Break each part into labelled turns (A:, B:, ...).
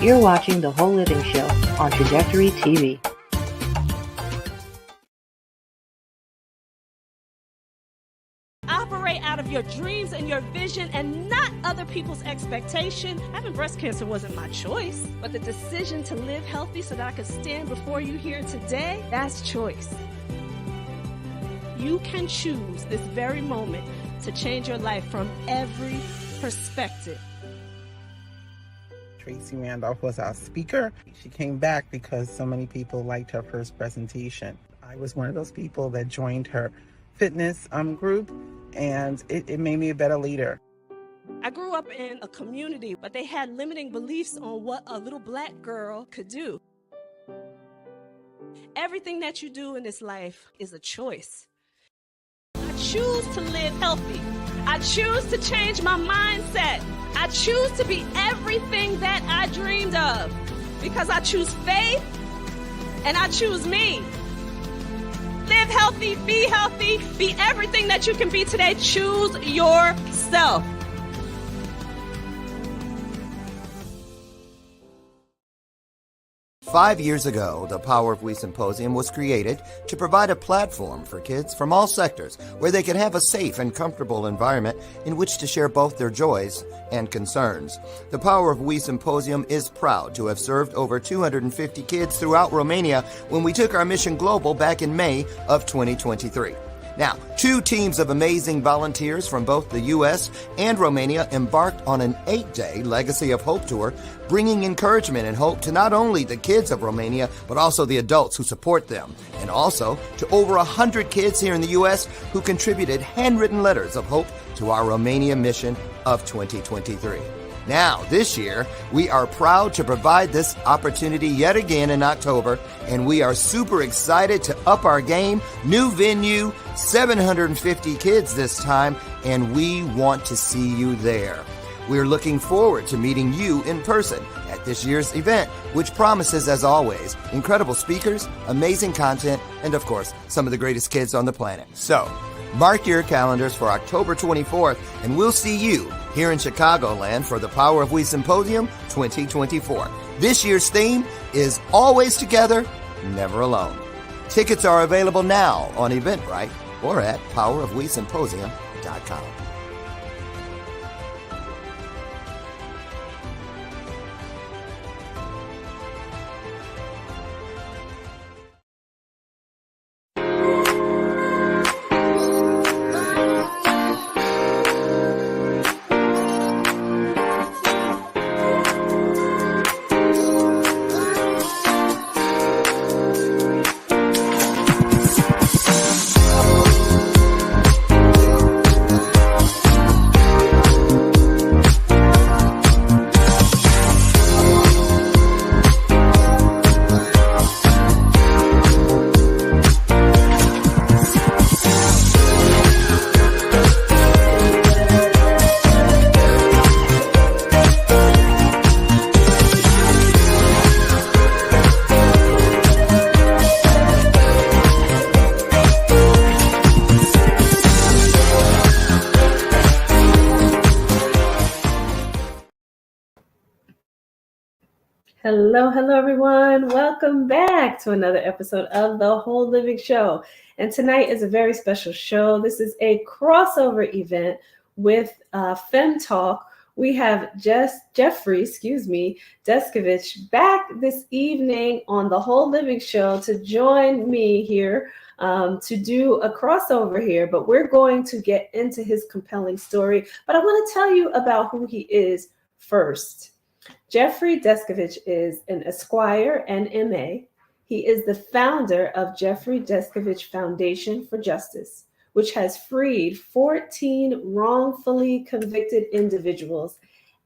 A: You're watching The Whole Living Show on Trajectory TV.
B: Operate out of your dreams and your vision and not other people's expectation. Having breast cancer wasn't my choice, but the decision to live healthy so that I could stand before you here today, that's choice. You can choose this very moment to change your life from every perspective.
C: Tracy Randolph was our speaker. She came back because so many people liked her first presentation. I was one of those people that joined her fitness group, and it made me a better leader.
B: I grew up in a community, but they had limiting beliefs on what a little black girl could do. Everything that you do in this life is a choice. I choose to live healthy. I choose to change my mindset. I choose to be everything that I dreamed of because I choose faith and I choose me. Live healthy, be everything that you can be today. Choose yourself.
D: Five years ago, the Power of We Symposium was created to provide a platform for kids from all sectors where they could have a safe and comfortable environment in which to share both their joys and concerns. The Power of We Symposium is proud to have served over 250 kids throughout Romania when we took our mission global back in May of 2023. Now, two teams of amazing volunteers from both the U.S. and Romania embarked on an 8-day Legacy of Hope tour, bringing encouragement and hope to not only the kids of Romania, but also the adults who support them, and also to over 100 kids here in the U.S. who contributed handwritten letters of hope to our Romania mission of 2023. Now, this year, we are proud to provide this opportunity yet again in October, and we are super excited to up our game. New venue, 750 kids this time, and we want to see you there. We're looking forward to meeting you in person at this year's event, which promises, as always, incredible speakers, amazing content, and of course, some of the greatest kids on the planet. So, mark your calendars for October 24th, and we'll see you here in Chicagoland for the Power of We Symposium 2024. This year's theme is Always Together, Never Alone. Tickets are available now on Eventbrite or at powerofwesymposium.com.
E: Hello, everyone. Welcome back to another episode of The Whole Living Show. And tonight is a very special show. This is a crossover event with Fem Talk. We have Jeffrey Deskovic back this evening on The Whole Living Show to join me here to do a crossover here. But we're going to get into his compelling story. But I want to tell you about who he is first. Jeffrey Deskovic is an Esquire and MA. He is the founder of Jeffrey Deskovic Foundation for Justice, which has freed 14 wrongfully convicted individuals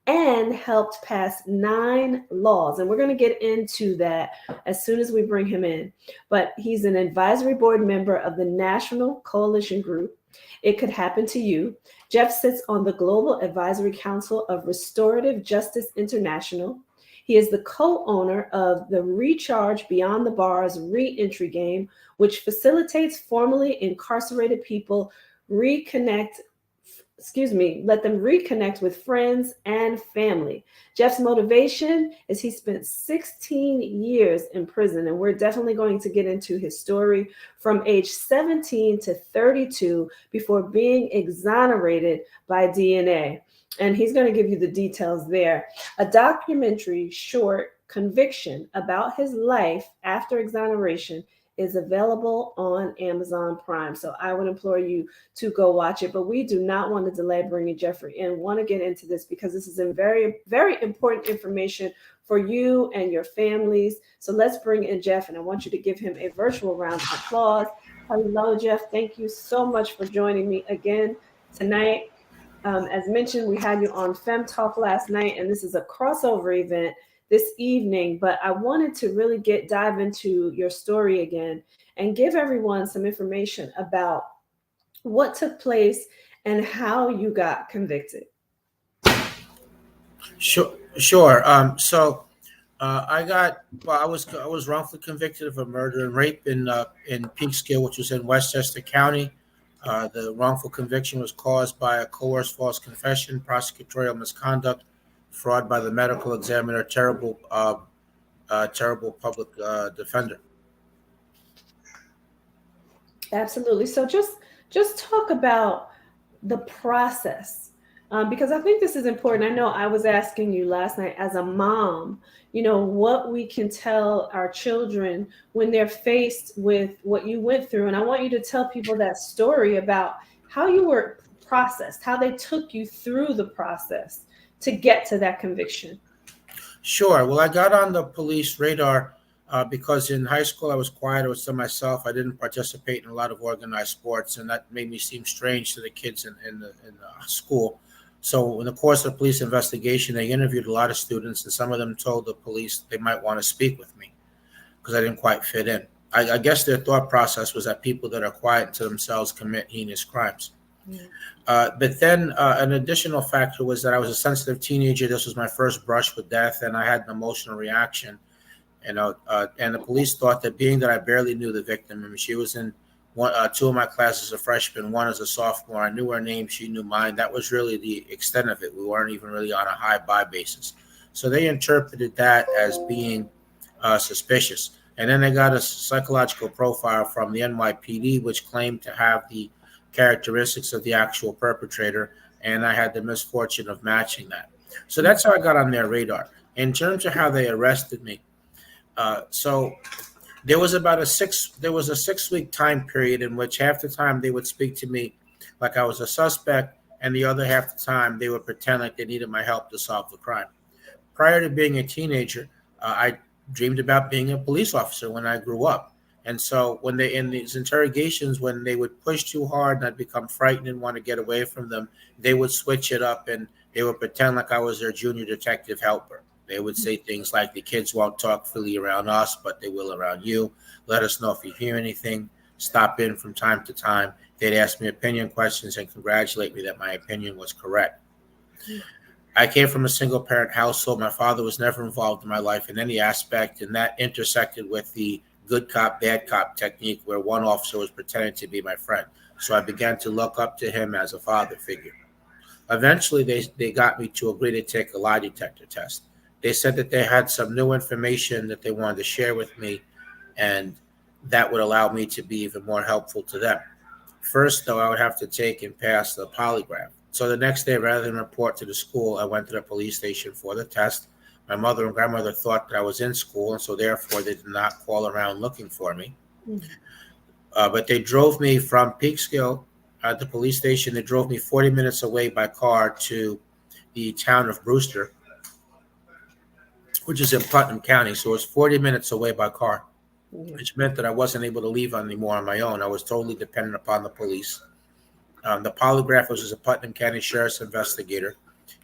E: and helped pass 9 laws. And we're going to get into that as soon as we bring him in. But he's an advisory board member of the National Coalition Group. It Could Happen to You. Jeff sits on the Global Advisory Council of Restorative Justice International. He is the co-owner of the Recharge Beyond the Bars re-entry game, which facilitates formerly incarcerated people reconnect let them reconnect with friends and family. Jeff's motivation is he spent 16 years in prison, and we're definitely going to get into his story from age 17 to 32 before being exonerated by DNA. And he's going to give you the details there. A documentary short, Conviction, about his life after exoneration is available on Amazon Prime. So I would implore you to go watch it. But we do not want to delay bringing Jeffrey in. Want to get into this because this is a very, very important information for you and your families. So let's bring in Jeff, and I want you to give him a virtual round of applause. Hello, Jeff. Thank you so much for joining me again tonight. As mentioned, we had you on Fem Talk last night, and this is a crossover event this evening, but I wanted to really dive into your story again and give everyone some information about what took place and how you got convicted.
F: Sure. I was wrongfully convicted of a murder and rape in Peekskill, which was in Westchester County. The wrongful conviction was caused by a coerced false confession, prosecutorial misconduct, fraud by the medical examiner, terrible public defender.
E: Absolutely. So just talk about the process, because I think this is important. I know I was asking you last night as a mom, what we can tell our children when they're faced with what you went through. And I want you to tell people that story about how you were processed, how they took you through the process to get to that conviction.
F: Sure. Well, I got on the police radar because in high school I was quiet. I was to myself. I didn't participate in a lot of organized sports, and that made me seem strange to the kids in the school. So in the course of the police investigation, they interviewed a lot of students, and some of them told the police they might want to speak with me because I didn't quite fit in. I guess their thought process was that people that are quiet to themselves commit heinous crimes. Yeah. But then an additional factor was that I was a sensitive teenager. This was my first brush with death, and I had an emotional reaction. And the police thought that being that I barely knew the victim, she was in two of my classes as a freshman, one as a sophomore. I knew her name, she knew mine. That was really the extent of it. We weren't even really on a high-buy basis. So they interpreted that as being suspicious. And then they got a psychological profile from the NYPD, which claimed to have the characteristics of the actual perpetrator, and I had the misfortune of matching that. So that's how I got on their radar. In terms of how they arrested me, so there was a 6 week time period in which half the time they would speak to me like I was a suspect, and the other half the time they would pretend like they needed my help to solve the crime. Prior to being a teenager, I dreamed about being a police officer when I grew up. And so when they, in these interrogations, when they would push too hard and I'd become frightened and want to get away from them, they would switch it up and they would pretend like I was their junior detective helper. They would say things like, the kids won't talk freely around us, but they will around you. Let us know if you hear anything. Stop in from time to time. They'd ask me opinion questions and congratulate me that my opinion was correct. I came from a single parent household. My father was never involved in my life in any aspect, and that intersected with the good cop, bad cop technique where one officer was pretending to be my friend. So I began to look up to him as a father figure. Eventually, they got me to agree to take a lie detector test. They said that they had some new information that they wanted to share with me, and that would allow me to be even more helpful to them. First, though, I would have to take and pass the polygraph. So the next day, rather than report to the school, I went to the police station for the test. My mother and grandmother thought that I was in school, and so therefore they did not call around looking for me. But they drove me from Peekskill at the police station. They drove me 40 minutes away by car to the town of Brewster, which is in Putnam County. So it was 40 minutes away by car, which meant that I wasn't able to leave anymore on my own. I was totally dependent upon the police. The polygraph was a Putnam County Sheriff's investigator.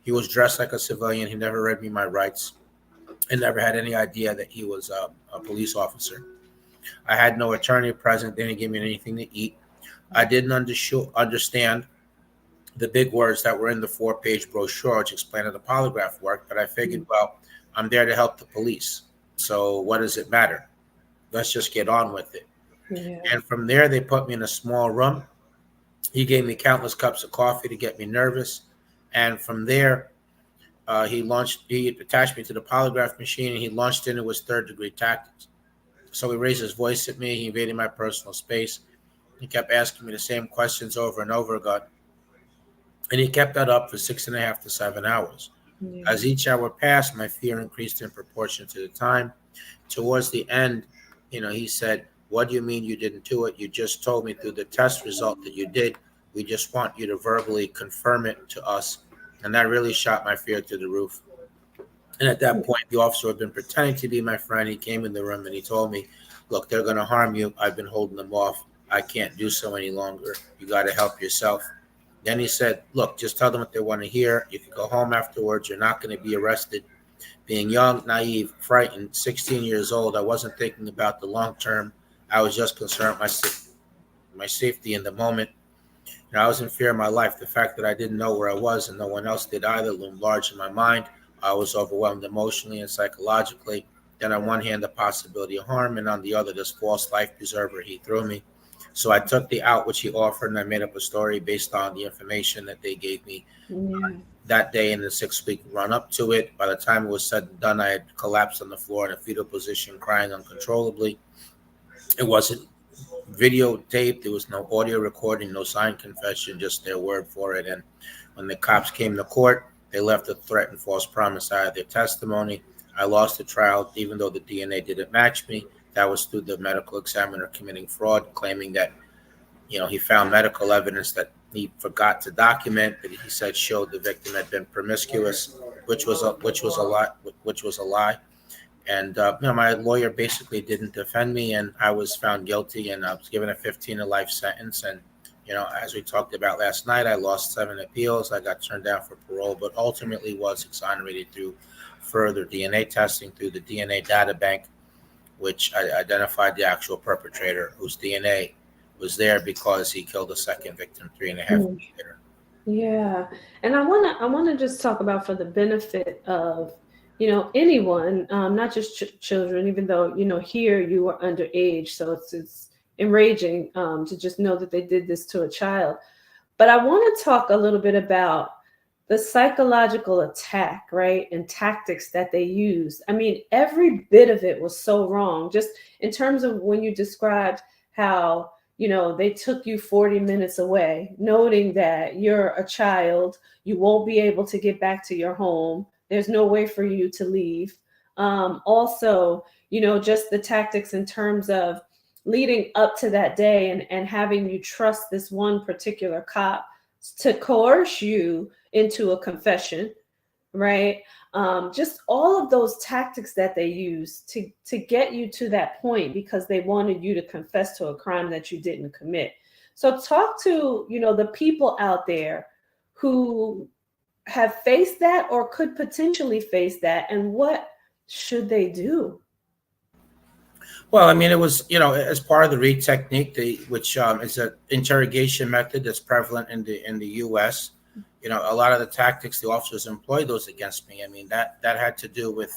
F: He was dressed like a civilian. He never read me my rights and never had any idea that he was a police officer. I had no attorney present. They didn't give me anything to eat. I didn't understand the big words that were in the 4-page brochure, which explained how the polygraph worked. But I figured, well, I'm there to help the police. So what does it matter? Let's just get on with it. Yeah. And from there, they put me in a small room. He gave me countless cups of coffee to get me nervous. And from there, he attached me to the polygraph machine, and he launched into his third-degree tactics. So he raised his voice at me. He invaded my personal space. He kept asking me the same questions over and over again. And he kept that up for 6.5 to 7 hours.
E: Yeah.
F: As each hour passed, my fear increased in proportion to the time. Towards the end, he said, "What do you mean you didn't do it? You just told me through the test result that you did. We just want you to verbally confirm it to us." And that really shot my fear through the roof. And at that point, the officer had been pretending to be my friend. He came in the room and he told me, "Look, they're going to harm you. I've been holding them off. I can't do so any longer. You got to help yourself." Then he said, "Look, just tell them what they want to hear. You can go home afterwards. You're not going to be arrested." Being young, naive, frightened, 16 years old, I wasn't thinking about the long term. I was just concerned with my safety in the moment. I was in fear of my life. The fact that I didn't know where I was and no one else did either loomed large in my mind. I was overwhelmed emotionally and psychologically. Then on one hand, the possibility of harm, and on the other, this false life preserver he threw me. So I took the out which he offered, and I made up a story based on the information that they gave me that day in the 6-week run up to it. By the time it was said and done, I had collapsed on the floor in a fetal position, crying uncontrollably. It wasn't videotaped. There was no audio recording, no signed confession, just their word for it. And when the cops came to court, they left a threat and false promise out of their testimony. I lost the trial, even though the DNA didn't match me. That was through the medical examiner committing fraud, claiming that, he found medical evidence that he forgot to document, that he said showed the victim had been promiscuous, which was a lie. And my lawyer basically didn't defend me, and I was found guilty, and I was given a 15 to life sentence. And as we talked about last night, I lost 7 appeals. I got turned down for parole, but ultimately was exonerated through further DNA testing through the DNA data bank, which identified the actual perpetrator, whose DNA was there because he killed a second victim 3.5 years later.
E: Yeah, and I wanna just talk about, for the benefit of anyone, not just children, even though here you are underage, so it's enraging to just know that they did this to a child. But I want to talk a little bit about the psychological attack, right, and tactics that they used. I mean, every bit of it was so wrong. Just in terms of when you described how they took you 40 minutes away, noting that you're a child, you won't be able to get back to your home. There's no way for you to leave. Also, just the tactics in terms of leading up to that day and having you trust this one particular cop to coerce you into a confession, right? Just all of those tactics that they use to get you to that point because they wanted you to confess to a crime that you didn't commit. So talk to, the people out there who have faced that or could potentially face that, and what should they do?
F: Well, I mean, it was, as part of the READ technique, which is an interrogation method that's prevalent in the U.S. A lot of the tactics the officers employed those against me. I mean, that had to do with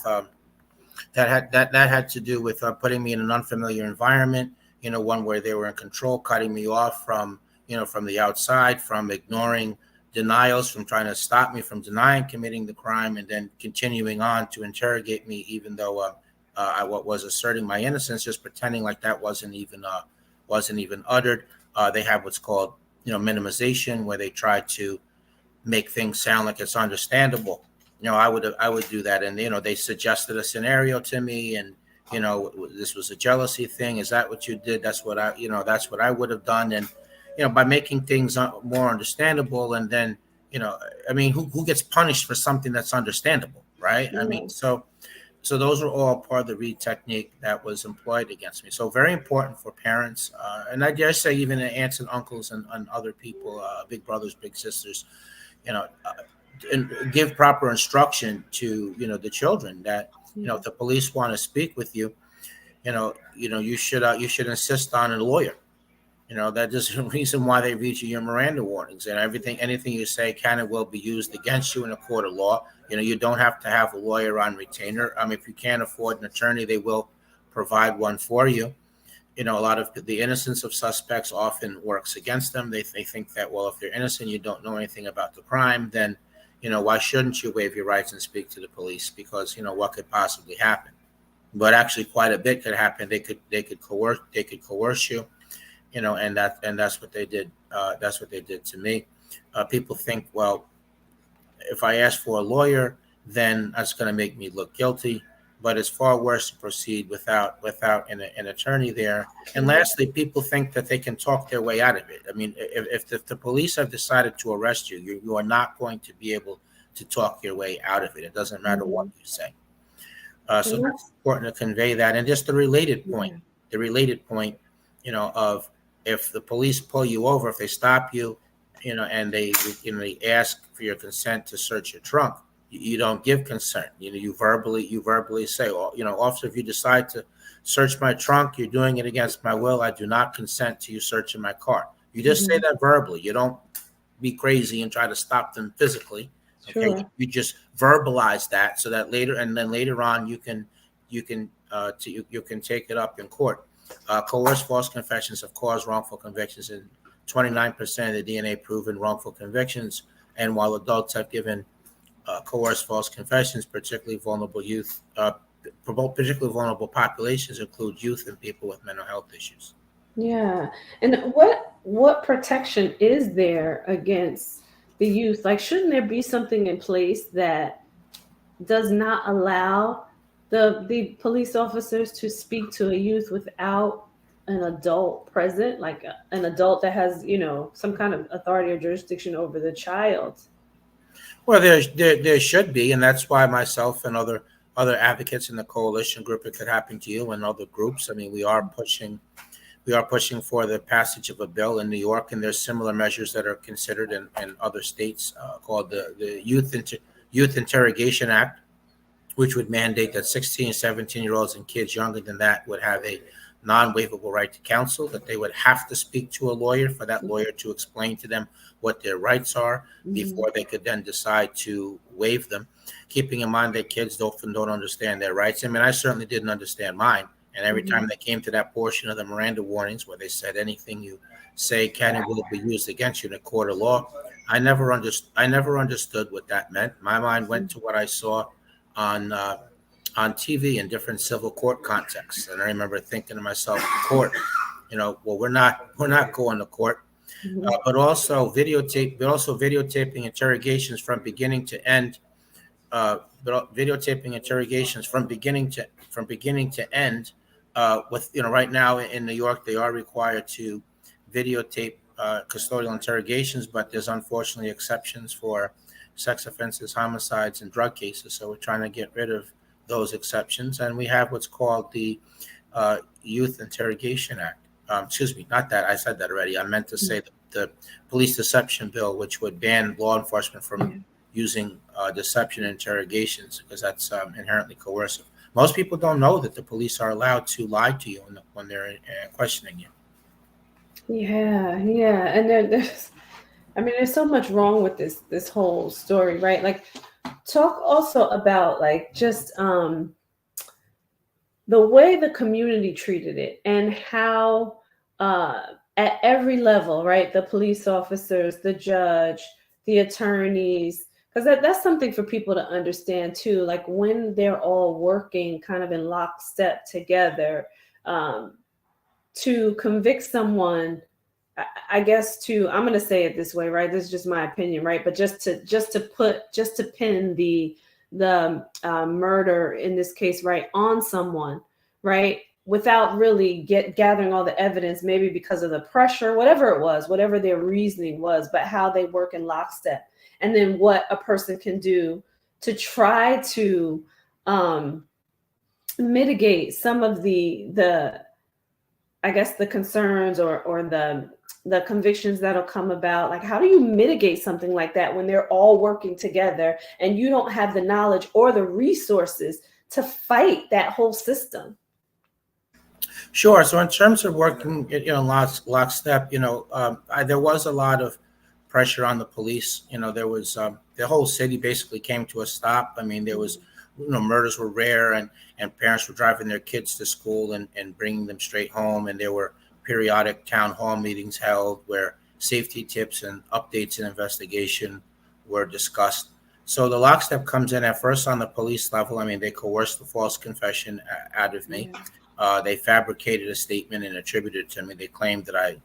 F: putting me in an unfamiliar environment. One where they were in control, cutting me off from the outside, from ignoring denials, from trying to stop me from denying committing the crime, and then continuing on to interrogate me, even though I was asserting my innocence, just pretending like that wasn't even uttered. They have what's called minimization, where they try to make things sound like it's understandable. I would do that, and they suggested a scenario to me, and this was a jealousy thing. Is that what you did? That's what I would have done, and by making things more understandable, and then I mean, who gets punished for something that's understandable, right? I mean, so those are all part of the READ technique that was employed against me. So very important for parents, and I dare say even aunts and uncles and other people, big brothers, big sisters, and give proper instruction to the children that if the police want to speak with you, you should insist on a lawyer. That is the reason why they read you your Miranda warnings, and anything you say can and will be used against you in a court of law. You don't have to have a lawyer on retainer. If you can't afford an attorney, they will provide one for you. a lot of the innocence of suspects often works against them. They think that, well, if they're innocent, you don't know anything about the crime, then, why shouldn't you waive your rights and speak to the police? Because, what could possibly happen? But actually quite a bit could happen. They could coerce you, and that's what they did. That's what they did to me. People think, well, if I ask for a lawyer, then that's going to make me look guilty. But it's far worse to proceed without an attorney there. And lastly, people think that they can talk their way out of it. I mean, if the police have decided to arrest you, you are not going to be able to talk your way out of it. It doesn't matter what you say. So that's important to convey that. And just the related point, of if the police pull you over, if they stop you, and they ask for your consent to search your trunk, you don't give consent. You verbally say, officer, if you decide to search my trunk, you're doing it against my will. I do not consent to you searching my car. You just say that verbally. You don't be crazy and try to stop them physically. Okay, sure. You just verbalize that so that later on you can take it up in court. Coerced false confessions have caused wrongful convictions in 29% of the DNA proven wrongful convictions. And while adults have given coerced false confessions, particularly vulnerable youth, particularly vulnerable populations include youth and people with mental health issues.
E: Yeah, and what protection is there against the youth? Like, shouldn't there be something in place that does not allow the police officers to speak to a youth without an adult present, like an adult that has, some kind of authority or jurisdiction over the child?
F: Well, there should be, and that's why myself and other advocates in the coalition group, It Could Happen to You, and other groups, I mean, we are pushing for the passage of a bill in New York, and there's similar measures that are considered in other states called the Youth Interrogation Act, which would mandate that 16 and 17-year-olds and kids younger than that would have a non-waivable right to counsel, that they would have to speak to a lawyer for that lawyer to explain to them what their rights are before they could then decide to waive them, keeping in mind that kids often don't understand their rights. I mean, I certainly didn't understand mine. And every time they came to that portion of the Miranda warnings where they said anything you say can and will be used against you in a court of law, I never understood what that meant. My mind went to what I saw on TV in different civil court contexts, and I remember thinking to myself, "Court, well, we're not going to court." But also videotaping interrogations from beginning to end. Videotaping interrogations from beginning to end. Right now in New York, they are required to videotape custodial interrogations, but there's unfortunately exceptions for sex offenses, homicides, and drug cases. So we're trying to get rid of those exceptions, and we have what's called the Youth Interrogation Act. Excuse me, not that. I said that already. I meant to say the Police Deception Bill, which would ban law enforcement from using deception in interrogations, because that's inherently coercive. Most people don't know that the police are allowed to lie to you when they're questioning you.
E: Yeah, and there's so much wrong with this whole story, right? Like, talk also about like just the way the community treated it and how at every level, right? The police officers, the judge, the attorneys, because that's something for people to understand too. Like, when they're all working kind of in lockstep together to convict someone, I guess I'm going to say it this way, right? This is just my opinion, right? But just to pin the murder in this case, right, on someone, right, without really gathering all the evidence, maybe because of the pressure, whatever it was, whatever their reasoning was, but how they work in lockstep, and then what a person can do to try to mitigate some of the I guess the concerns or the convictions that'll come about. Like, how do you mitigate something like that when they're all working together and you don't have the knowledge or the resources to fight that whole system?
F: Sure. So in terms of working, lockstep, there was a lot of pressure on the police. There was the whole city basically came to a stop. I mean, there was murders were rare, and parents were driving their kids to school and bringing them straight home. And there were periodic town hall meetings held where safety tips and updates and investigation were discussed. So the lockstep comes in at first on the police level. I mean, they coerced the false confession out of me. They fabricated a statement and attributed it to me. They claimed that I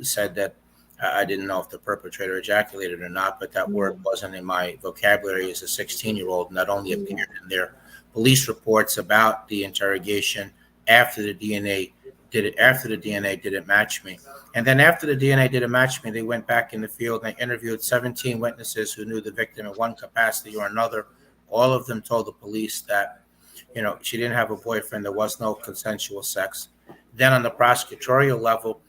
F: said that I didn't know if the perpetrator ejaculated or not, but that word wasn't in my vocabulary as a 16-year-old, and that only appeared in their police reports about the interrogation after the DNA didn't match me. And then after the DNA didn't match me, they went back in the field and they interviewed 17 witnesses who knew the victim in one capacity or another. All of them told the police that, she didn't have a boyfriend. There was no consensual sex. Then on the prosecutorial level,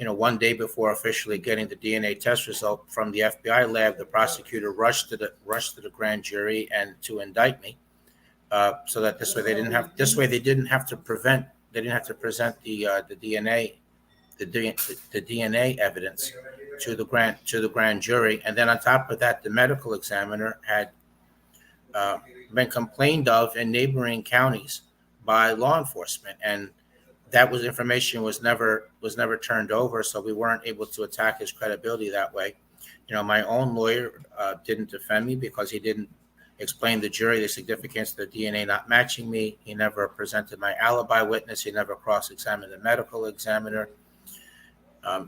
F: one day before officially getting the DNA test result from the FBI lab, the prosecutor rushed to the grand jury and to indict me, so that this way they didn't have to present the DNA evidence to the grand jury. And then on top of that, the medical examiner had been complained of in neighboring counties by law enforcement, and that information was never turned over, so we weren't able to attack his credibility that way. My own lawyer didn't defend me because he didn't explain to the jury the significance of the DNA not matching me. He never presented my alibi witness. He never cross-examined the medical examiner.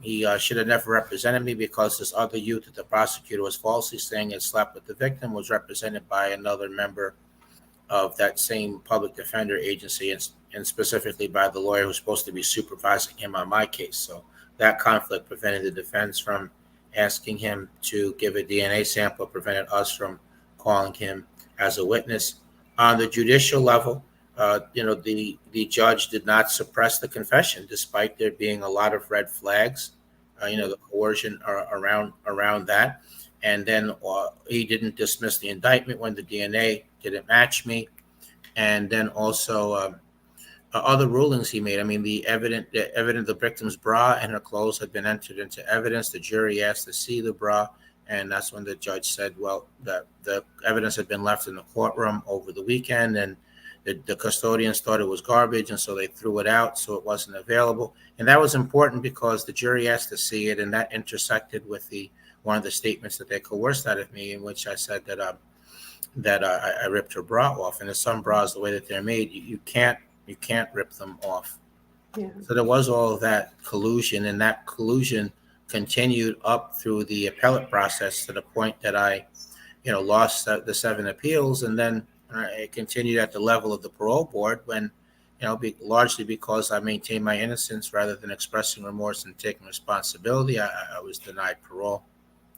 F: He should have never represented me because this other youth that the prosecutor was falsely saying had slept with the victim was represented by another member of that same public defender agency, and specifically by the lawyer who's supposed to be supervising him on my case. So that conflict prevented the defense from asking him to give a DNA sample, prevented us from calling him as a witness. On the judicial level, the judge did not suppress the confession, despite there being a lot of red flags, the coercion around that. And then he didn't dismiss the indictment when the DNA didn't match me. And then also other rulings he made. I mean, the evidence the victim's bra and her clothes had been entered into evidence. The jury asked to see the bra, and that's when the judge said, well, that the evidence had been left in the courtroom over the weekend, and the custodians thought it was garbage, and so they threw it out, so it wasn't available. And that was important because the jury asked to see it, and that intersected with one of the statements that they coerced out of me, in which I said that I ripped her bra off. And in some bras, the way that they're made, you can't rip them off. Yeah. So there was all of that collusion, and that collusion continued up through the appellate process to the point that I, lost the 7 appeals, and then it continued at the level of the parole board when, largely because I maintained my innocence rather than expressing remorse and taking responsibility, I was denied parole.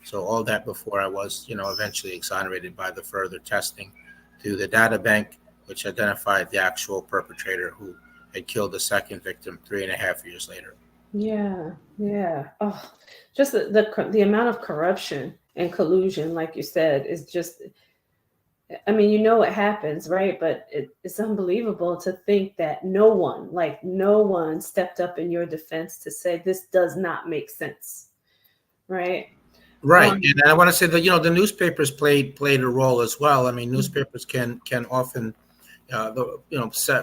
F: So all that before I was, eventually exonerated by the further testing through the data bank, which identified the actual perpetrator who had killed the second victim 3.5 years later.
E: Yeah. Oh, just the amount of corruption and collusion, like you said, is just, I mean, it happens, right? But it's unbelievable to think that no one stepped up in your defense to say this does not make sense, right?
F: Right. And I want to say that, the newspapers played a role as well. I mean, newspapers can often,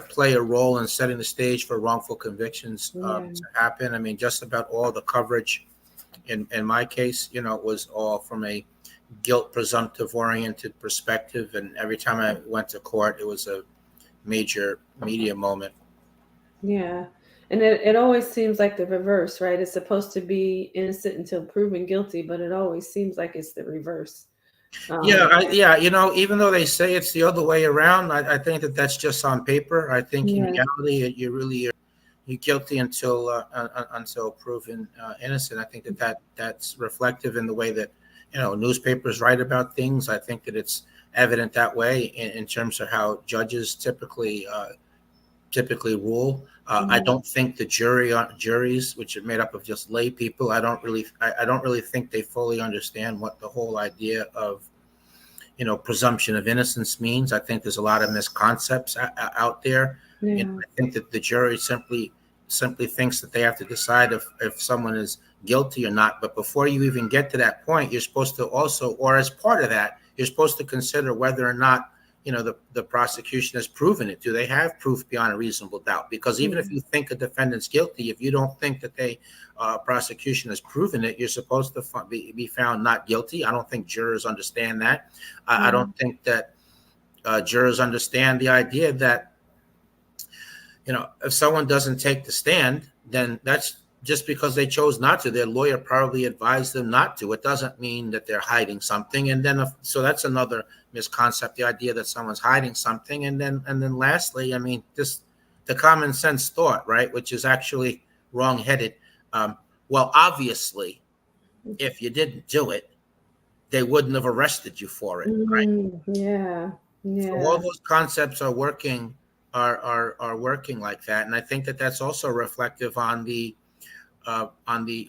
F: play a role in setting the stage for wrongful convictions to happen. I mean, just about all the coverage in my case, was all from a guilt presumptive oriented perspective. And every time I went to court, it was a major media moment.
E: Yeah. And it always seems like the reverse, right? It's supposed to be innocent until proven guilty, but it always seems like it's the reverse.
F: Even though they say it's the other way around, I think that's just on paper. I think in reality, you're guilty until proven innocent. I think that's reflective in the way that newspapers write about things. I think that it's evident that way in terms of how judges typically rule. I don't think the juries, which are made up of just lay people, I don't really think they fully understand what the whole idea of, presumption of innocence means. I think there's a lot of misconceptions out there. I think that the jury simply thinks that they have to decide if someone is guilty or not. But before you even get to that point, you're supposed to also, or as part of that, you're supposed to consider whether or not, the prosecution has proven it. Do they have proof beyond a reasonable doubt? Because even if you think a defendant's guilty, if you don't think that prosecution has proven it, you're supposed to be found not guilty. I don't think jurors understand that. I don't think that jurors understand the idea that, if someone doesn't take the stand, then that's just because they chose not to. Their lawyer probably advised them not to. It doesn't mean that they're hiding something. And then, so that's another misconcept, the idea that someone's hiding something. And then lastly, just the common sense thought, right, which is actually wrong-headed. Well, obviously, if you didn't do it, they wouldn't have arrested you for it, right?
E: Yeah.
F: So all those concepts are working working like that, and I think that that's also reflective on the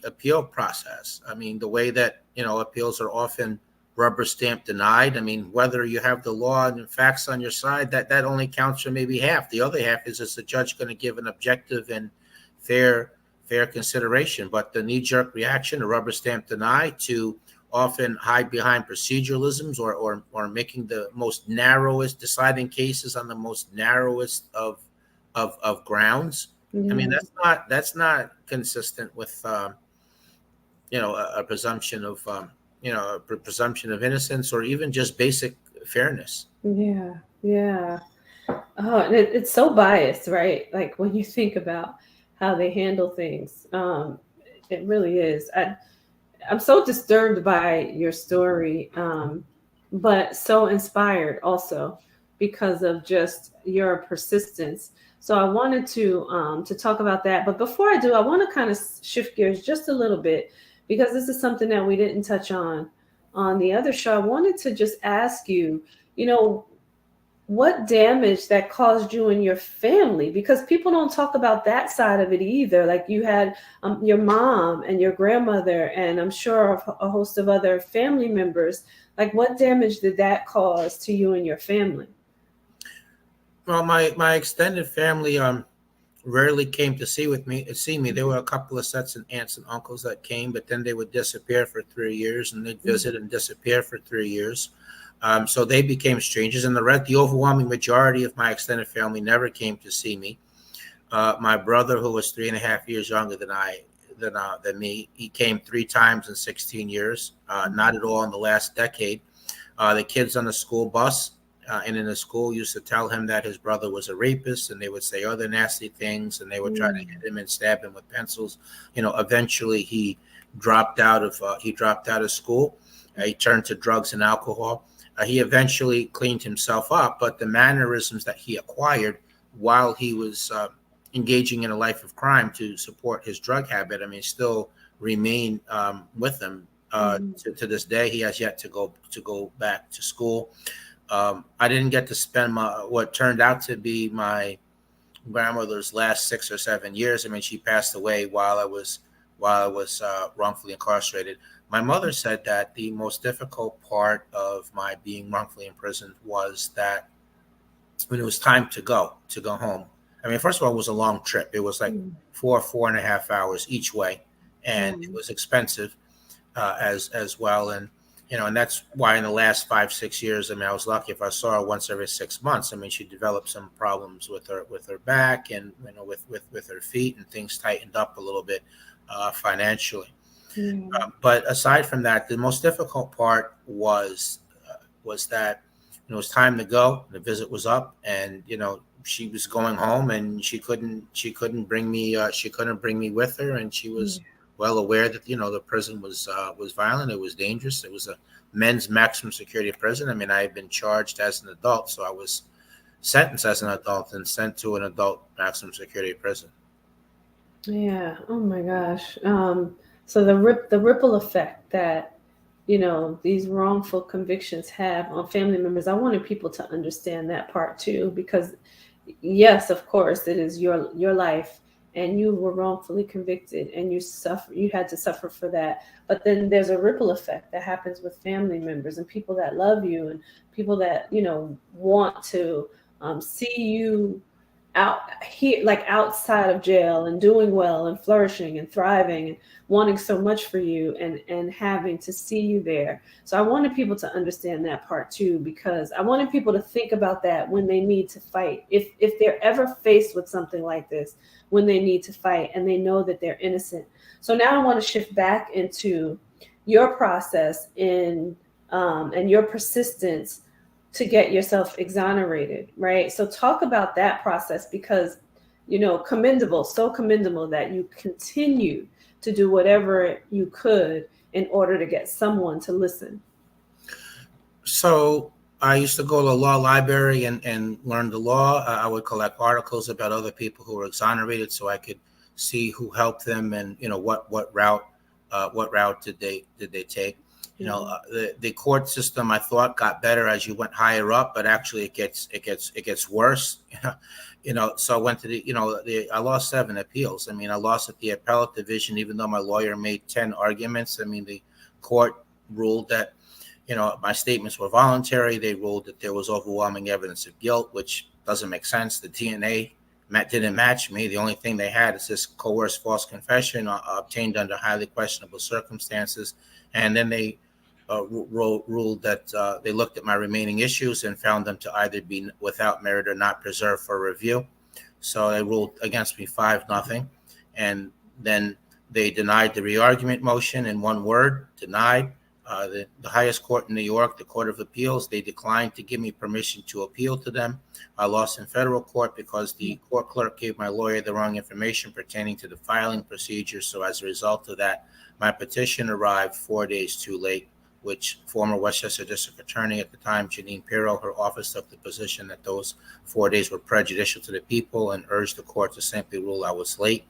F: appeal process. The way that appeals are often rubber stamp denied. Whether you have the law and facts on your side, that only counts for maybe half. The other half is the judge going to give an objective and fair consideration? But the knee-jerk reaction, the rubber stamp deny, to often hide behind proceduralisms or making the most narrowest, deciding cases on the most narrowest of grounds. That's not consistent with a presumption of presumption of innocence, or even just basic fairness.
E: Yeah. Oh, and it's so biased, right? Like when you think about how they handle things, it really is. I'm so disturbed by your story, but so inspired also because of just your persistence. So I wanted to talk about that. But before I do, I want to kind of shift gears just a little bit, because this is something that we didn't touch on the other show. I wanted to just ask you, what damage that caused you and your family, because people don't talk about that side of it either. Like you had your mom and your grandmother, and I'm sure a host of other family members. Like, what damage did that cause to you and your family?
F: Well, my extended family rarely came to see me. There were a couple of sets of aunts and uncles that came, but then they would disappear for 3 years, and they'd visit and disappear for 3 years. So they became strangers, and the overwhelming majority of my extended family never came to see me. My brother, who was 3.5 years younger than me, he came 3 times in 16 years, not at all in the last decade. The kids on the school bus and in the school used to tell him that his brother was a rapist, and they would say other nasty things, and they would try to hit him and stab him with pencils. Eventually he dropped out of school. He turned to drugs and alcohol. He eventually cleaned himself up, but the mannerisms that he acquired while he was engaging in a life of crime to support his drug habit, still remain with him. To this day. He has yet to go back to school. I didn't get to spend what turned out to be my grandmother's last 6 or 7 years. She passed away while I was wrongfully incarcerated. My mother said that the most difficult part of my being wrongfully imprisoned was that when it was time to go home. First of all, it was a long trip. It was like 4.5 hours each way, and it was expensive as well. And and that's why in the last 5-6 years, I was lucky if I saw her once every 6 months. She developed some problems with her back and with her feet, and things tightened up a little bit financially. But aside from that, the most difficult part was that it was time to go. The visit was up, and she was going home, and she couldn't bring me with her, and she was well aware that the prison was violent. It was dangerous. It was a men's maximum security prison. I had been charged as an adult, so I was sentenced as an adult and sent to an adult maximum security prison.
E: Yeah. Oh my gosh. So the ripple effect that these wrongful convictions have on family members. I wanted people to understand that part too, because yes, of course, it is your life, and you were wrongfully convicted, and you had to suffer for that. But then there's a ripple effect that happens with family members and people that love you, and people that want to see you out here, like outside of jail, and doing well and flourishing and thriving and wanting so much for you, and having to see you there. So I wanted people to understand that part too, because I wanted people to think about that when they need to fight. If they're ever faced with something like this, when they need to fight and they know that they're innocent. So now I want to shift back into your process and your persistence to get yourself exonerated, right? So talk about that process, because, commendable, so commendable that you continue to do whatever you could in order to get someone to listen.
F: So I used to go to the law library and learn the law. I would collect articles about other people who were exonerated so I could see who helped them and, what route did they take. The court system, I thought, got better as you went higher up, but actually it gets worse. So I went to I lost 7 appeals. I lost at the appellate division, even though my lawyer made 10 arguments. The court ruled that, my statements were voluntary. They ruled that there was overwhelming evidence of guilt, which doesn't make sense. The DNA didn't match me. The only thing they had is this coerced false confession obtained under highly questionable circumstances. And then they ruled that they looked at my remaining issues and found them to either be without merit or not preserved for review. So they ruled against me 5-0. And then they denied the re-argument motion in one word, denied. The highest court in New York, the Court of Appeals, they declined to give me permission to appeal to them. I lost in federal court because the court clerk gave my lawyer the wrong information pertaining to the filing procedure. So as a result of that, my petition arrived 4 days too late, which former Westchester District Attorney at the time, Janine Pirro, her office took the position that those 4 days were prejudicial to the people and urged the court to simply rule I was late.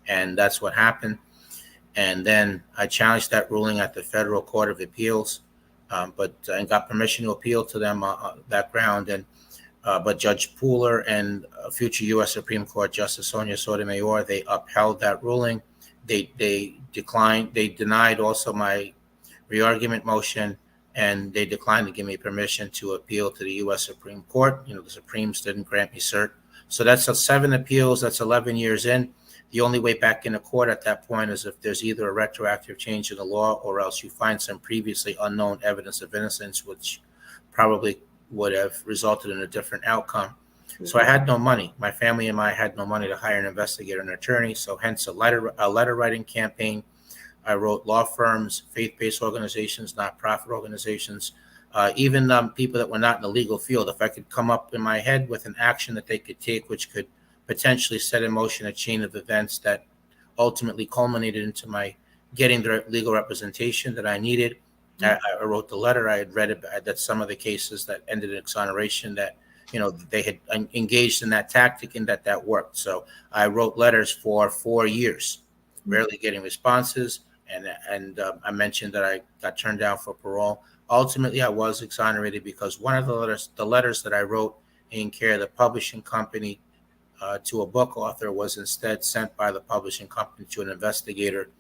F: And that's what happened. And then I challenged that ruling at the Federal Court of Appeals, and got permission to appeal to them on that ground. But Judge Pooler and future U.S. Supreme Court Justice Sonia Sotomayor, they upheld that ruling. They denied also my re-argument motion, and they declined to give me permission to appeal to the U.S. Supreme Court. The Supremes didn't grant me cert. So that's 7 appeals. That's 11 years in. The only way back into court at that point is if there's either a retroactive change in the law or else you find some previously unknown evidence of innocence, which probably would have resulted in a different outcome. Mm-hmm. So I had no money. My family and I had no money to hire an investigator and attorney. So hence a letter writing campaign. I wrote law firms, faith-based organizations, nonprofit organizations, even people that were not in the legal field. If I could come up in my head with an action that they could take, which could potentially set in motion a chain of events that ultimately culminated into my getting the legal representation that I needed. I wrote the letter. I had read that some of the cases that ended in exoneration that, they had engaged in that tactic and that worked. So I wrote letters for 4 years, rarely getting responses. And I mentioned that I got turned down for parole. Ultimately, I was exonerated because one of the letters that I wrote in care of the publishing company to a book author was instead sent by the publishing company to an investigator.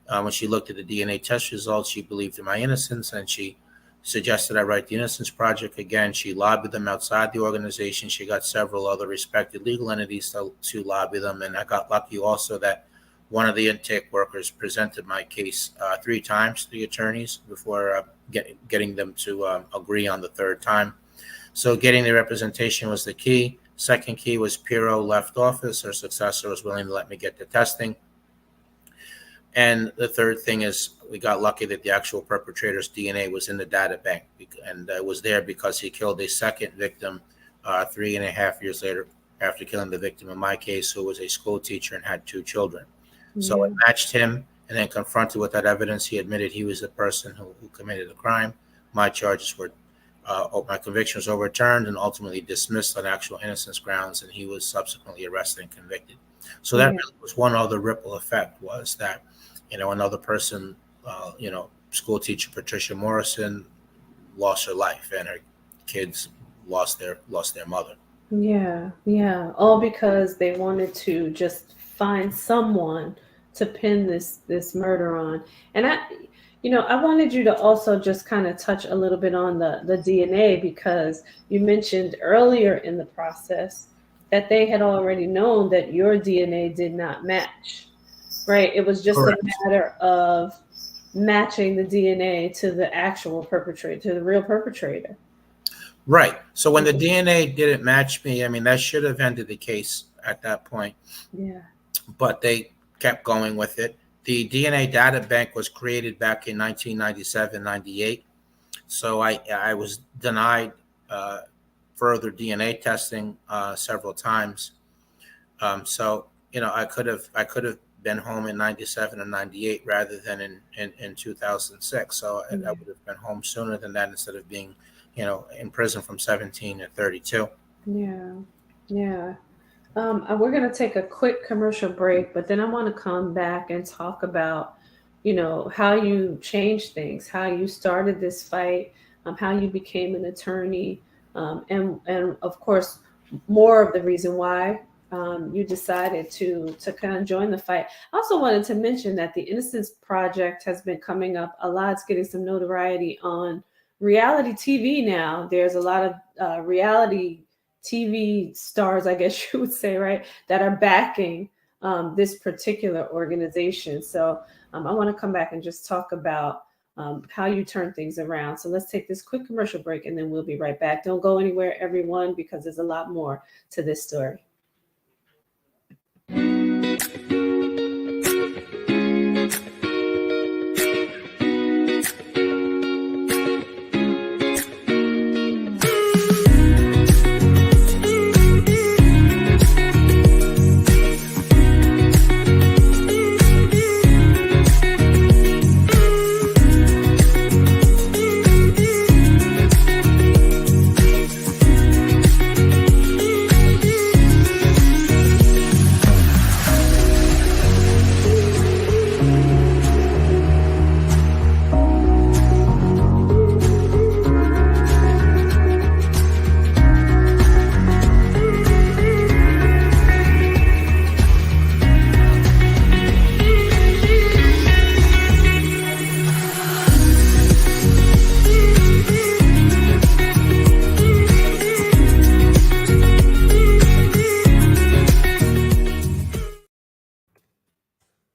F: When she looked at the DNA test results, she believed in my innocence, and she suggested I write the Innocence Project again. She lobbied them outside the organization. She got several other respected legal entities to lobby them, and I got lucky also that one of the intake workers presented my case 3 times to the attorneys before getting them to agree on the 3rd time. So getting the representation was the key. Second key was Pirro left office. Her successor was willing to let me get the testing. And the third thing is we got lucky that the actual perpetrator's DNA was in the data bank, and it was there because he killed a second victim 3.5 years later after killing the victim in my case, who was a school teacher and had 2 children. So it matched him, and then confronted with that evidence, he admitted he was the person who committed the crime. My charges were my conviction was overturned and ultimately dismissed on actual innocence grounds, and he was subsequently arrested and convicted. So that really was one other ripple effect, was that, another person, school teacher Patricia Morrison lost her life, and her kids lost their mother.
E: Yeah. All because they wanted to just find someone to pin this murder on. And I wanted you to also just kind of touch a little bit on the DNA, because you mentioned earlier in the process that they had already known that your DNA did not match, right? It was just
F: Correct.
E: a matter of matching the DNA to the actual perpetrator, to the real perpetrator.
F: Right. So when the DNA didn't match me, I mean, that should have ended the case at that point.
E: Yeah.
F: But they kept going with it. The DNA data bank was created back in 1997, 98. So I was denied further DNA testing several times. So I could have been home in 97 and 98 rather than in 2006. So I would have been home sooner than that instead of being in prison from 17 to 32.
E: Yeah. Yeah. We're going to take a quick commercial break, but then I want to come back and talk about, how you changed things, how you started this fight, how you became an attorney, and of course, more of the reason why you decided to kind of join the fight. I also wanted to mention that the Innocence Project has been coming up a lot. It's getting some notoriety on reality TV now. There's a lot of reality TV stars, I guess you would say, right, that are backing this particular organization. So I want to come back and just talk about how you turn things around. So let's take this quick commercial break and then we'll be right back. Don't go anywhere, everyone, because there's a lot more to this story.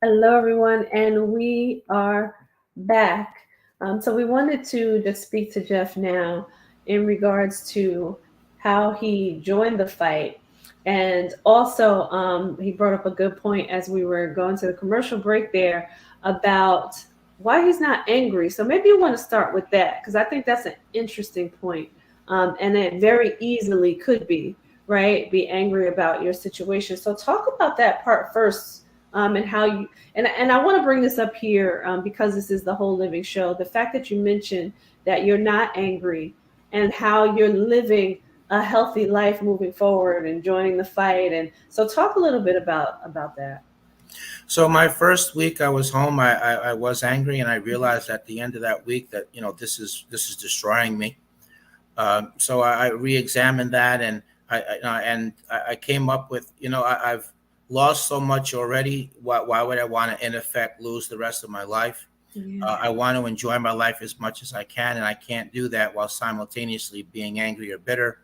E: Hello, everyone, and we are back. So we wanted to just speak to Jeff now in regards to how he joined the fight. And also, he brought up a good point as we were going to the commercial break there about why he's not angry. So maybe you want to start with that, because I think that's an interesting point. And it very easily could be, right? Be angry about your situation. So talk about that part first. And how you and I want to bring this up here because this is the Whole Living Show. The fact that you mentioned that you're not angry and how you're living a healthy life moving forward and joining the fight. And so talk a little bit about that.
F: So my first week I was home, I was angry, and I realized at the end of that week that this is destroying me. So I re-examined that, and I came up with I've lost so much already. Why would I want to, in effect, lose the rest of my life?
E: Yeah.
F: I want to enjoy my life as much as I can, and I can't do that while simultaneously being angry or bitter.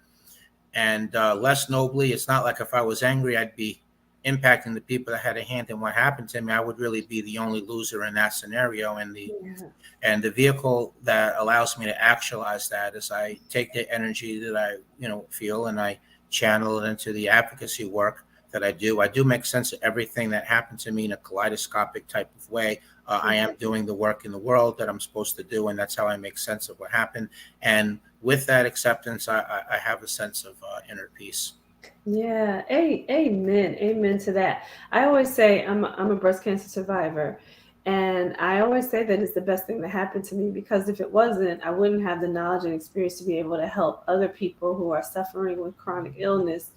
F: And less nobly, it's not like if I was angry, I'd be impacting the people that had a hand in what happened to me. I would really be the only loser in that scenario. And the vehicle that allows me to actualize that is I take the energy that I feel, and I channel it into the advocacy work that I do. I do make sense of everything that happened to me in a kaleidoscopic type of way. I am doing the work in the world that I'm supposed to do, and that's how I make sense of what happened. And with that acceptance, I have a sense of inner peace.
E: Yeah, amen to that. I always say I'm a breast cancer survivor, and I always say that it's the best thing that happened to me, because if it wasn't, I wouldn't have the knowledge and experience to be able to help other people who are suffering with chronic illness,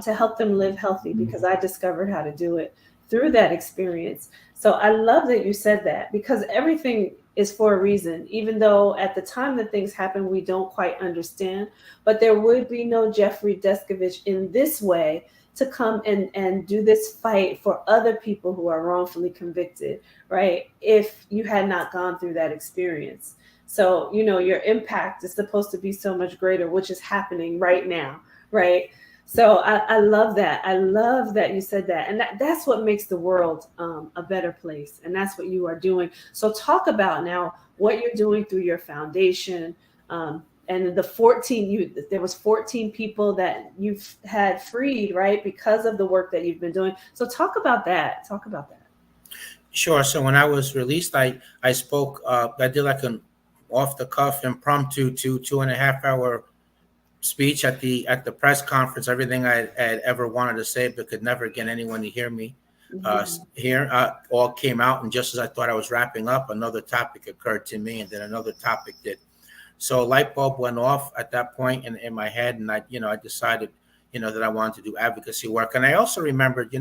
E: to help them live healthy, because I discovered how to do it through that experience. So I love that you said that, because everything is for a reason, even though at the time that things happen, we don't quite understand. But there would be no Jeffrey Deskovic in this way to come and do this fight for other people who are wrongfully convicted, right? If you had not gone through that experience. So, your impact is supposed to be so much greater, which is happening right now, right? So I love that. I love that you said that. And that's what makes the world a better place. And that's what you are doing. So talk about now what you're doing through your foundation. And the 14, there was 14 people that you've had freed, right? Because of the work that you've been doing. So talk about that. Talk about that.
F: Sure. So when I was released, I spoke. I did like an off the cuff, impromptu 2.5 hour speech at the press conference. Everything I had ever wanted to say, but could never get anyone to hear me. Here, all came out, and just as I thought I was wrapping up, another topic occurred to me, and then another topic did. So a light bulb went off at that point in my head, and I decided, that I wanted to do advocacy work. And I also remembered,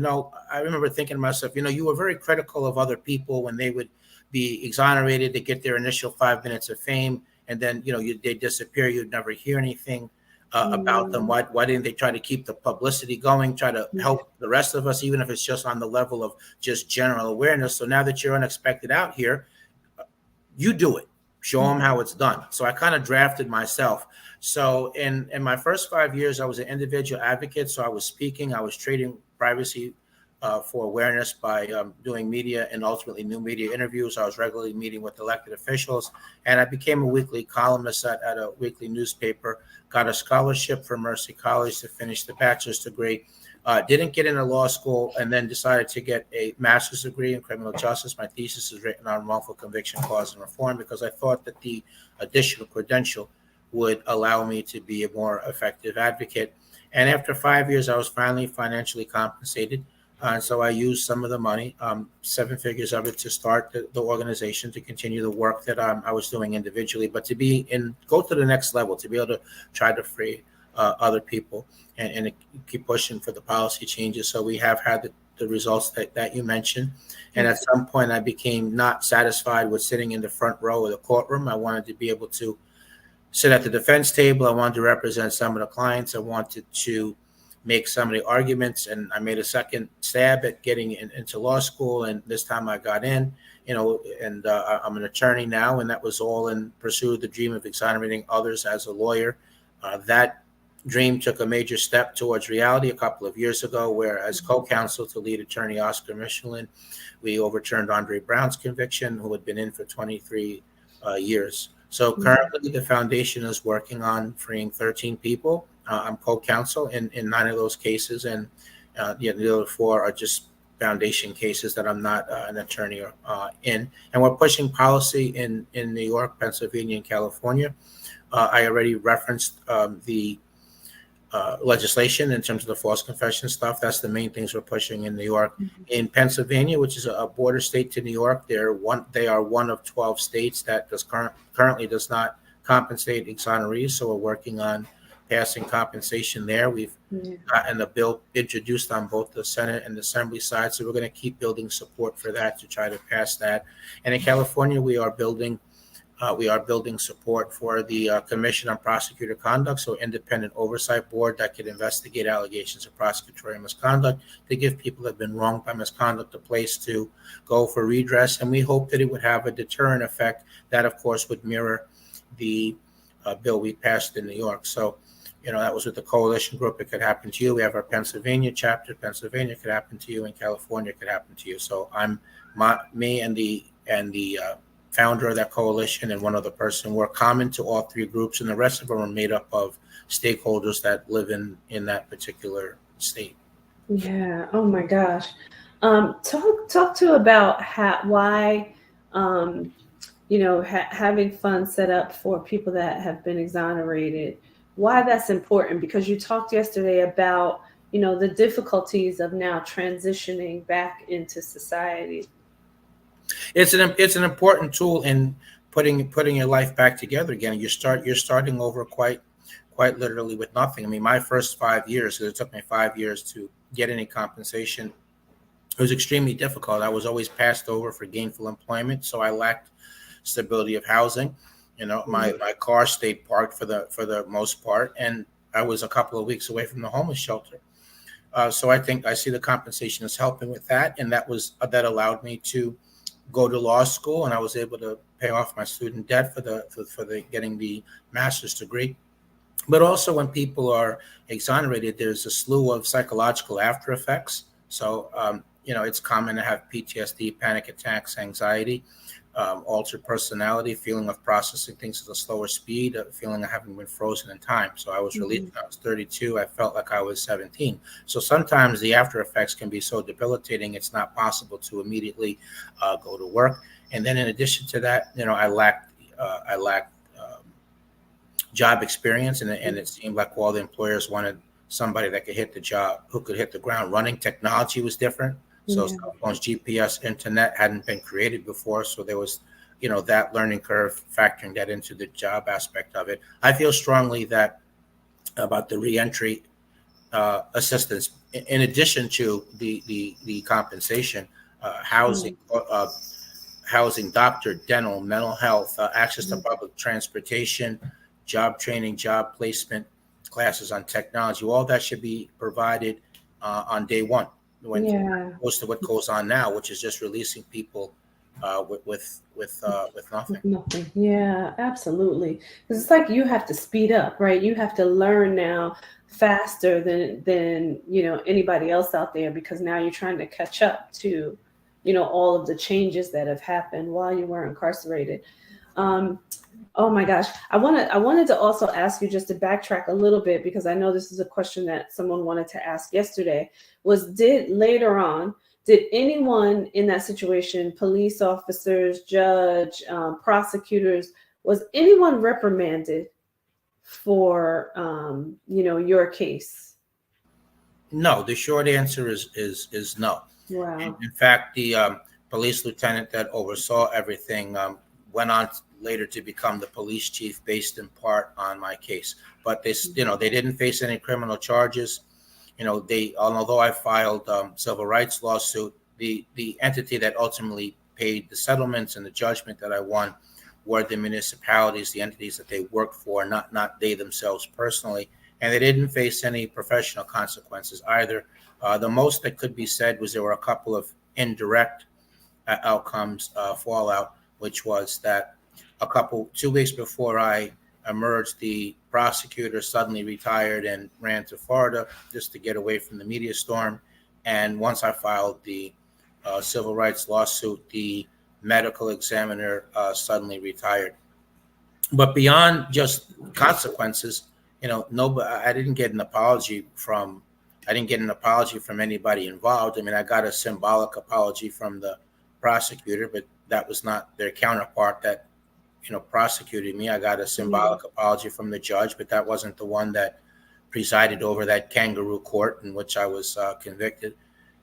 F: I remember thinking to myself, you were very critical of other people when they would be exonerated to get their initial 5 minutes of fame, and then, they disappear. You'd never hear anything about them. Why didn't they try to keep the publicity going, try to help the rest of us, even if it's just on the level of just general awareness? So now that you're unexpected out here, you do it. Show them how it's done. So I kind of drafted myself. So in my first 5 years, I was an individual advocate. So I was speaking, I was trading privacy for awareness by doing media and ultimately new media interviews. I was regularly meeting with elected officials, and I became a weekly columnist at a weekly newspaper, got a scholarship from Mercy College to finish the bachelor's degree. Didn't get into law school, and then decided to get a master's degree in criminal justice. My thesis is written on wrongful conviction cause and reform because I thought that the additional credential would allow me to be a more effective advocate. And after 5 years, I was finally financially compensated. So I used some of the money, 7 figures of it, to start the organization, to continue the work that I was doing individually, but to go to the next level, to be able to try to free other people and keep pushing for the policy changes. So we have had the results that you mentioned. And at some point, I became not satisfied with sitting in the front row of the courtroom. I wanted to be able to sit at the defense table. I wanted to represent some of the clients. I wanted to make some of the arguments, and I made a second stab at getting into law school. And this time I got in, and I'm an attorney now, and that was all in pursuit of the dream of exonerating others as a lawyer. That dream took a major step towards reality a couple of years ago, where as co-counsel to lead attorney Oscar Michelin, we overturned Andre Brown's conviction, who had been in for 23 years. So currently the foundation is working on freeing 13 people. I'm co-counsel in 9 of those cases, and the other 4 are just foundation cases that I'm not an attorney in. And we're pushing policy in New York, Pennsylvania, and California. I already referenced the legislation in terms of the false confession stuff. That's the main things we're pushing in New York. In Pennsylvania, which is a border state to New York, they are one of 12 states that currently does not compensate exonerees. So we're working on passing compensation there. We've gotten a bill introduced on both the Senate and the Assembly side. So we're going to keep building support for that to try to pass that. And in California, we are building support for the Commission on Prosecutor Conduct, so independent oversight board that could investigate allegations of prosecutorial misconduct, to give people that have been wronged by misconduct a place to go for redress. And we hope that it would have a deterrent effect that, of course, would mirror the bill we passed in New York. So, that was with the coalition group. It could happen to you. We have our Pennsylvania chapter. Pennsylvania could happen to you, and California could happen to you. So me and the founder of that coalition and one other person were common to all 3 groups, and the rest of them are made up of stakeholders that live in that particular state.
E: Yeah. Oh my gosh. Talk to about why having funds set up for people that have been exonerated, why that's important, because you talked yesterday about the difficulties of now transitioning back into society.
F: It's an important tool in putting your life back together again. You're starting over quite literally with nothing. I mean, my first 5 years, because it took me 5 years to get any compensation, it was extremely difficult. I was always passed over for gainful employment, so I lacked stability of housing. My car stayed parked for the most part, and I was a couple of weeks away from the homeless shelter. So I see the compensation as helping with that, and that allowed me to go to law school, and I was able to pay off my student debt for the getting the master's degree. But also when people are exonerated, there's a slew of psychological after effects. So, it's common to have PTSD, panic attacks, anxiety, altered personality, feeling of processing things at a slower speed, a feeling of having been frozen in time. So I was released when I was 32. I felt like I was 17. So sometimes the after effects can be so debilitating, it's not possible to immediately go to work. And then in addition to that, I lacked job experience, and it seemed like all the employers wanted somebody that could hit the job, who could hit the ground running. Technology was different. So cell phones, GPS, internet hadn't been created before. So there was, that learning curve, factoring that into the job aspect of it. I feel strongly that about the reentry assistance, in addition to the compensation, housing, doctor, dental, mental health, access to public transportation, job training, job placement, classes on technology. All that should be provided on day one, when opposed to what goes on now, which is just releasing people with nothing.
E: Nothing. Yeah, absolutely. Because it's like you have to speed up, right? You have to learn now faster than anybody else out there, because now you're trying to catch up to all of the changes that have happened while you were incarcerated. Oh my gosh. I wanted to also ask you, just to backtrack a little bit, because I know this is a question that someone wanted to ask yesterday, did anyone in that situation, police officers, judge, prosecutors, was anyone reprimanded for your case?
F: No, the short answer is no.
E: Wow.
F: In fact, the police lieutenant that oversaw everything went on later to become the police chief, based in part on my case. But they didn't face any criminal charges. Although I filed civil rights lawsuit, the entity that ultimately paid the settlements and the judgment that I won were the municipalities, the entities that they worked for, not they themselves personally. And they didn't face any professional consequences either. The most that could be said was there were a couple of indirect outcomes, fallout, which was that 2 weeks before I emerged, the prosecutor suddenly retired and ran to Florida just to get away from the media storm. And once I filed the civil rights lawsuit, the medical examiner suddenly retired. But beyond just consequences, I didn't get an apology from anybody involved. I mean, I got a symbolic apology from the prosecutor, but that was not their counterpart that prosecuted me. I got a symbolic apology from the judge, but that wasn't the one that presided over that kangaroo court in which I was convicted.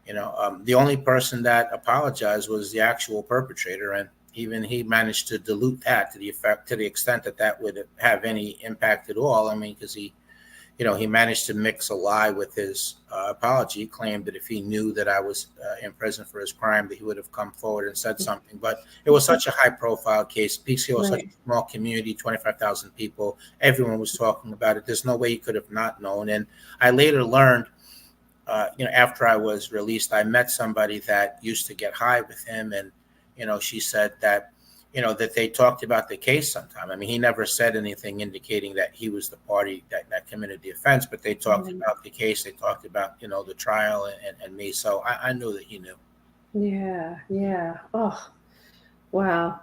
F: The only person that apologized was the actual perpetrator, and even he managed to dilute that to the extent that would have any impact at all. I mean, because he managed to mix a lie with his apology. He claimed that if he knew that I was in prison for his crime, that he would have come forward and said something. But it was such a high-profile case. Peekskill was such a small community, 25,000 people. Everyone was talking about it. There's no way he could have not known. And I later learned, after I was released, I met somebody that used to get high with him, and she said that that they talked about the case sometime. I mean, he never said anything indicating that he was the party that committed the offense, but they talked about the case. They talked about, the trial and me. So I knew that he knew.
E: Yeah. Yeah. Oh, wow.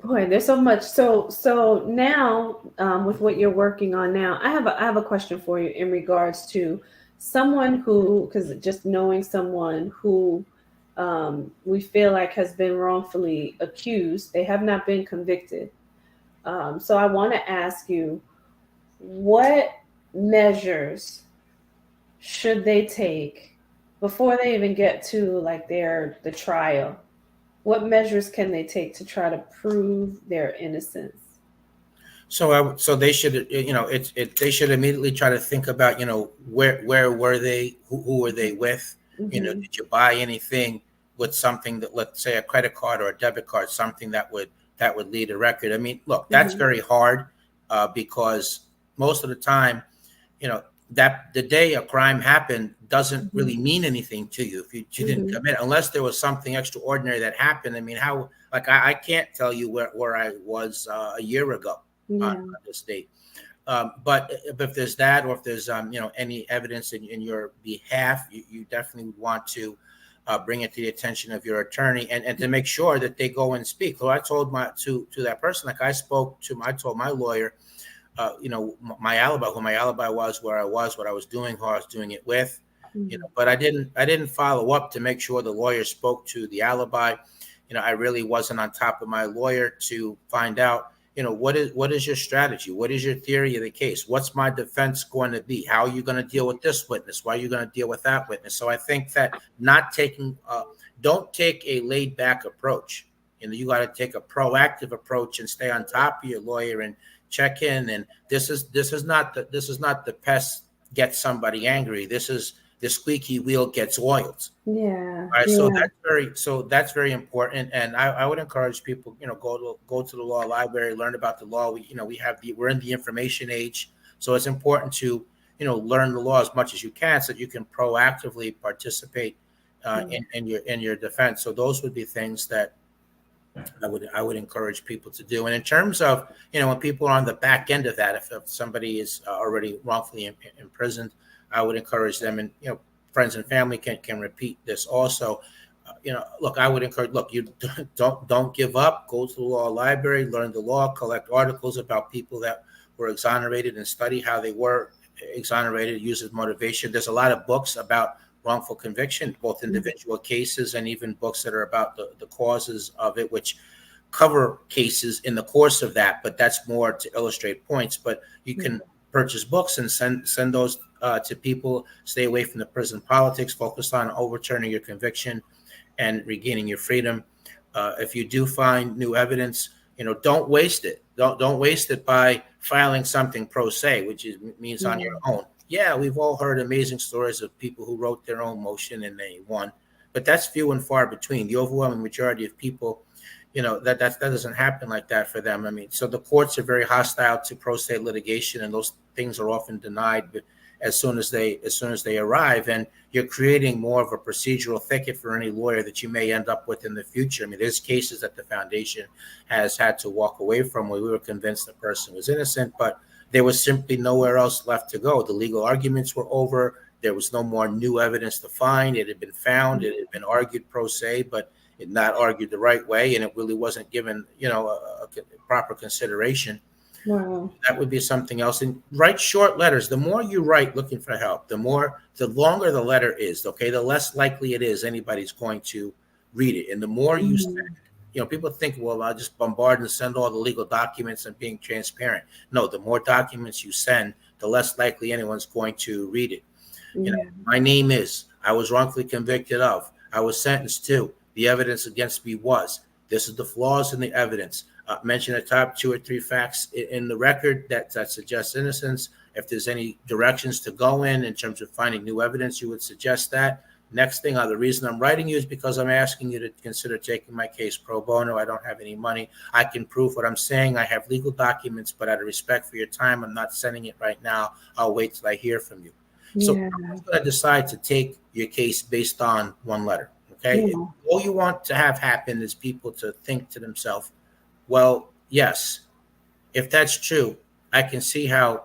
E: Boy, there's so much. So now, with what you're working on now, I have a question for you in regards to someone who, because just knowing someone who we feel like has been wrongfully accused, they have not been convicted. So I want to ask you, what measures should they take before they even get to like the trial? What measures can they take to try to prove their innocence?
F: So they should, they should immediately try to think about, where were they, who were they with, did you buy anything with something that, let's say, a credit card or a debit card, something that would lead a record. I mean, look, that's very hard because most of the time, that the day a crime happened doesn't really mean anything to you if you didn't commit, unless there was something extraordinary that happened. I mean, I can't tell you where I was a year ago. on this date. But if there's that, or if there's any evidence in your behalf, you definitely would want to bring it to the attention of your attorney, and to make sure that they go and speak. So I told to that person, like I told my lawyer, my alibi, who my alibi was, where I was, what I was doing, who I was doing it with, but I didn't follow up to make sure the lawyer spoke to the alibi. I really wasn't on top of my lawyer to find out, what is your strategy? What is your theory of the case? What's my defense going to be? How are you going to deal with this witness? Why are you going to deal with that witness? So I think that don't take a laid back approach. You got to take a proactive approach and stay on top of your lawyer and check in. And this is not the pest gets somebody angry. This is the squeaky wheel gets oiled.
E: Yeah.
F: Right.
E: Yeah.
F: So that's very important. And I would encourage people, go to the law library, learn about the law. We're in the information age. So it's important to, learn the law as much as you can so that you can proactively participate in your defense. So those would be things that I would encourage people to do. And in terms of, when people are on the back end of that, if somebody is already wrongfully imprisoned, I would encourage them, and friends and family can repeat this also. Look, I would encourage. Look, you don't give up. Go to the law library, learn the law, collect articles about people that were exonerated, and study how they were exonerated. Use as motivation. There's a lot of books about wrongful conviction, both individual cases and even books that are about the causes of it, which cover cases in the course of that. But that's more to illustrate points. But you can purchase books and send those to people. Stay away from the prison politics. Focus on overturning your conviction and regaining your freedom. If you do find new evidence, don't waste it. Don't waste it by filing something pro se, which means on your own. Yeah, we've all heard amazing stories of people who wrote their own motion and they won, but that's few and far between. The overwhelming majority of people, that doesn't happen like that for them. I mean, so the courts are very hostile to pro se litigation, and those things are often denied as soon as they arrive. And you're creating more of a procedural thicket for any lawyer that you may end up with in the future. I mean, there's cases that the foundation has had to walk away from where we were convinced the person was innocent, but there was simply nowhere else left to go. The legal arguments were over. There was no more new evidence to find. It had been found. It had been argued pro se, but it not argued the right way, and it really wasn't given, a proper consideration.
E: Wow.
F: That would be something else. And write short letters. The more you write looking for help, the longer the letter is, okay, the less likely it is anybody's going to read it. And the more you send, people think, well, I'll just bombard and send all the legal documents and being transparent. No, the more documents you send, the less likely anyone's going to read it. My name is, I was wrongfully convicted of, I was sentenced to, the evidence against me was, this is the flaws in the evidence. Mention the top 2 or 3 facts in the record that suggest innocence. If there's any directions to go in terms of finding new evidence, you would suggest that. Next thing, the reason I'm writing you is because I'm asking you to consider taking my case pro bono. I don't have any money. I can prove what I'm saying. I have legal documents, but out of respect for your time, I'm not sending it right now. I'll wait till I hear from you. So I'm going to decide to take your case based on one letter. Okay. All you want to have happen is people to think to themselves, well, yes, if that's true, I can see how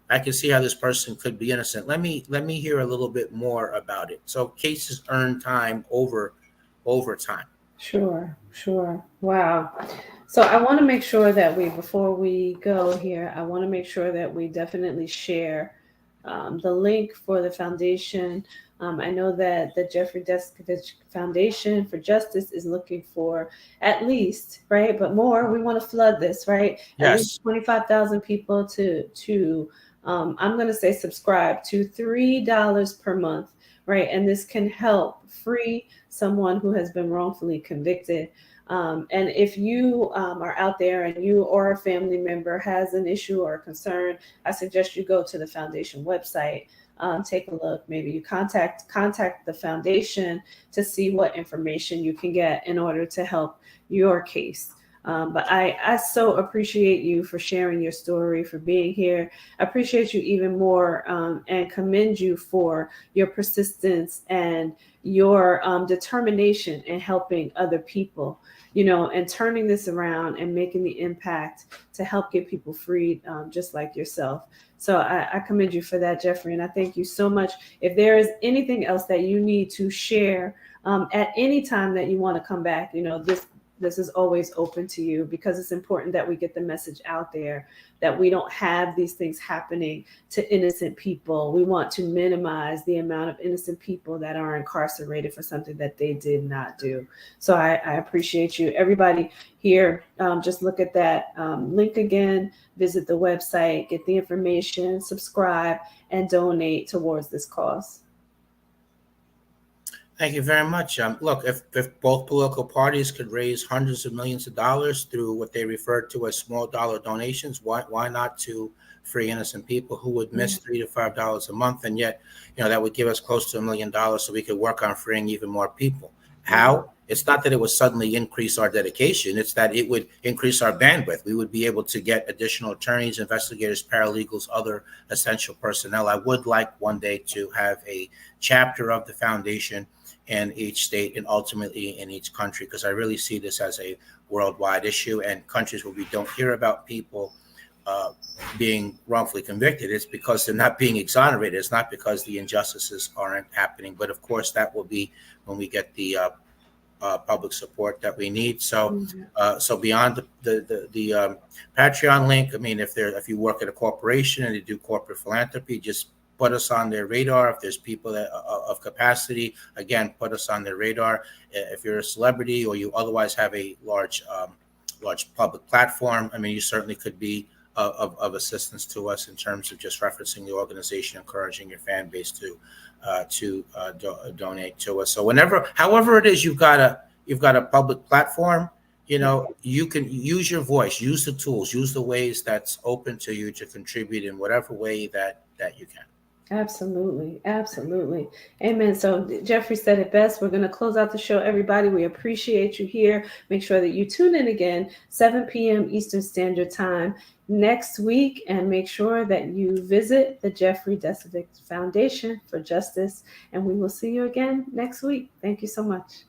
F: this person could be innocent. Let me hear a little bit more about it. So cases earn time over time. Sure.
E: Wow. So I want to make sure that before we go here, I want to make sure that we definitely share the link for the foundation. I know that the Jeffrey Deskovic Foundation for Justice is looking for at least, right, but more. We want to flood this, right?
F: Yes.
E: At least 25,000 people to I'm going to say subscribe to $3 per month, right? And this can help free someone who has been wrongfully convicted. And if you are out there and you or a family member has an issue or a concern, I suggest you go to the foundation website. Take a look. Maybe you contact the foundation to see what information you can get in order to help your case. But I so appreciate you for sharing your story, for being here. I appreciate you even more, and commend you for your persistence and your determination in helping other people, and turning this around and making the impact to help get people freed, just like yourself. So I commend you for that, Jeffrey, and I thank you so much. If there is anything else that you need to share at any time that you want to come back, this is always open to you, because it's important that we get the message out there that we don't have these things happening to innocent people. We want to minimize the amount of innocent people that are incarcerated for something that they did not do. So I appreciate you. Everybody here, just look at that link again, visit the website, get the information, subscribe, and donate towards this cause.
F: Thank you very much. Look, if both political parties could raise hundreds of millions of dollars through what they refer to as small dollar donations, why not to free innocent people who would miss $3 to $5 a month, and yet, that would give us close to $1 million, so we could work on freeing even more people. How? It's not that it would suddenly increase our dedication. It's that it would increase our bandwidth. We would be able to get additional attorneys, investigators, paralegals, other essential personnel. I would like one day to have a chapter of the foundation in each state and ultimately in each country, because I really see this as a worldwide issue, and countries where we don't hear about people being wrongfully convicted, it's because they're not being exonerated. It's not because the injustices aren't happening. But of course, that will be when we get the public support that we need. So, so beyond the Patreon link, I mean, if you work at a corporation and you do corporate philanthropy, just put us on their radar. If there's people that of capacity, again, put us on their radar. If you're a celebrity or you otherwise have a large public platform, I mean, you certainly could be of assistance to us in terms of just referencing the organization, encouraging your fan base to donate to us. So however it is, you've got a public platform. You can use your voice, use the tools, use the ways that's open to you to contribute in whatever way that you can.
E: Absolutely. Absolutely. Amen. So Jeffrey said it best. We're going to close out the show, everybody. We appreciate you here. Make sure that you tune in again, 7 p.m. Eastern Standard Time next week, and make sure that you visit the Jeffrey Deskovic Foundation for Justice, and we will see you again next week. Thank you so much.